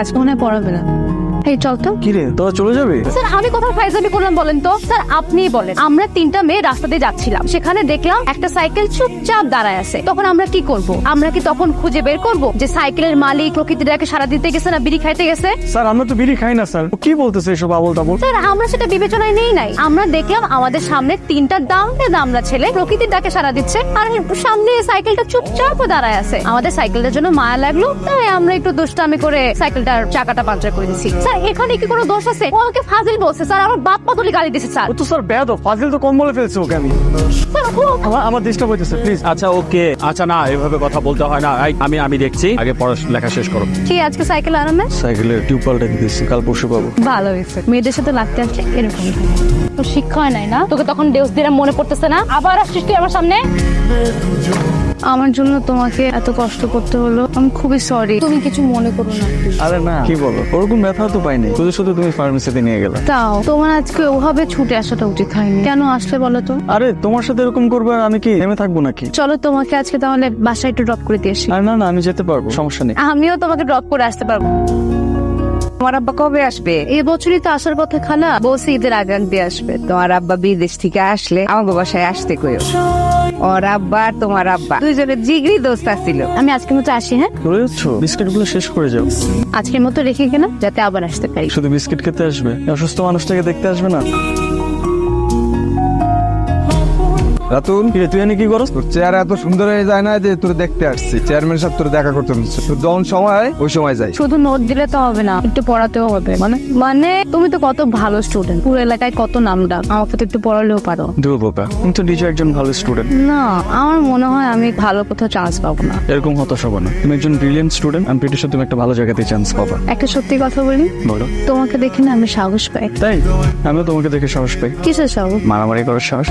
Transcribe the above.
আজকে মনে হয় পড়াবে না। এই চল তো। কি রে, তোরা চলে যাবে? স্যার আমি কোথাও ফাইজলামি করলাম বলেন তো? স্যার আপনিই বলেন। আমরা তিনটা মেয়ে রাস্তা দিয়ে যাচ্ছিলাম, সেখানে দেখলাম একটা সাইকেল চুপচাপ দাঁড়ায় আছে। তখন আমরা কি করব? আমরা কি তখন খুঁজে বের করব যে সাইকেলের মালিক প্রকৃতিটাকে সারা দিতে গেছে না বিড়ি খাইতে গেছে? স্যার আমরা তো বিড়ি খাই না স্যার। ও কি বলতেছে এসব আবল তাবল? স্যার আমরা সেটা বিবেচনায় নেই নাই। আমরা দেখলাম আমাদের সামনে তিনটা দামড়া ছেলে প্রকৃতির ডাকে সারা দিচ্ছে, আর সামনে সাইকেলটা চুপচাপ দাঁড়ায় আছে। আমাদের সাইকেলটার জন্য মায়া লাগলো, তাই আমরা একটু দুষ্টামি করে সাইকেলটার চাকাটা পাঞ্চার করে দিচ্ছি। স্যার এখানে কি কোনো দোষ আছে? ও আমাকে ফাজিল বলছে স্যার, আমার বাপ পাতলি গালি দিছে স্যার। ও তো স্যার বেয়াদ, ফাজিল তো কম বলে ফেলছে ওকে। আমি স্যার, আমার ডিস্টার্ব হইতেছে, প্লিজ। আচ্ছা ওকে, আচ্ছা না এভাবে কথা বলতে হয় না। আমি দেখছি, আগে পড়ালেখা শেষ করো। কি আজকে সাইকেল আরামে? সাইকেলের টিউব পাল্টে দিতেছি, কাল পরশু পাবো। ভালো হয়েছে, মেয়েদের সাথে লাগতে আসলে এরকম তোর শিক্ষা হয় নাই না? তোকে তখন ডেউস দিয়ে মনে পড়তেছে না? আবার আসছিস তুই আমার সামনে। আমার জন্য তোমাকে এত কষ্ট করতে হলো, আমি খুবই সরি। তুমি কিছু মনে করো না। আরে না, কি বলো, ওরকম ব্যথা তো পাইনি, শুধু শুধু তুমি ফার্মেসিতে নিয়ে গেলে। তাও তোমার আজকে ওভাবে ছুটে আসাটা উচিত হয়নি। কেন আসলে বলো তো? আরে তোমার সাথে এরকম করবে আর আমি কি থেমে থাকবো নাকি? চলো তোমাকে আজকে তাহলে বাসায় একটু ড্রপ করে দিয়ে আসি। আর না না, আমি যেতে পারবো, সমস্যা নেই। আমিও তোমাকে ড্রপ করে আসতে পারবো। তোমার আব্বা কবে আসবে? এবছরই তো আসার কথা খালা, বলছি ঈদের আগে দিয়ে আসবে। তোমার আব্বা বিদেশ থেকে আসলে আমাকে বাসায় আসতে কইও। ওর আব্বা আর তোমার আব্বা দুইজনের জিগরি দোস্ত ছিল। আমি আজকের মতো আসি। হ্যাঁ, চলে যাচ্ছ? বিস্কিট গুলো শেষ করে যাও। আজকের মতো রেখে কেন, যাতে আবার আসতে পারি। শুধু বিস্কিট খেতে আসবে? অসুস্থ মানুষটাকে দেখতে আসবে না? রাতুল, কিরে তুই এনে কি করস? তোর চেহারা এত সুন্দর হয়ে যায় না যে তোর দেখতে আসছি। চেয়ারম্যান সাহেব তোর দেখা করতে বলছে। তোর যখন সময় হয় ওই সময় যাই। শুধু নোট দিলে তো হবে না, একটু পড়াতেও হবে। মানে তুমি তো কত ভালো স্টুডেন্ট, পুরো এলাকায় কত নাম ডাক, আমাকে তো একটু পড়ালেও পারো। দেবো বাবা, তুমি তো নিজে একজন ভালো স্টুডেন্ট। না, আমার মনে হয় আমি ভালো কোথাও চান্স পাবো না। এরকম হতাশ হবে না, তুমি একজন ব্রিলিয়েন্ট স্টুডেন্ট। আমি প্রিটি শিওর তুমি একটা ভালো জায়গাতে চান্স পাবা। একটা সত্যি কথা বলি, বলো। তোমাকে দেখে না আমি সাহস পাই। তাই? আমিও তোমাকে দেখে সাহস পাই। কিসের সাহস? মারামারি করার সাহস।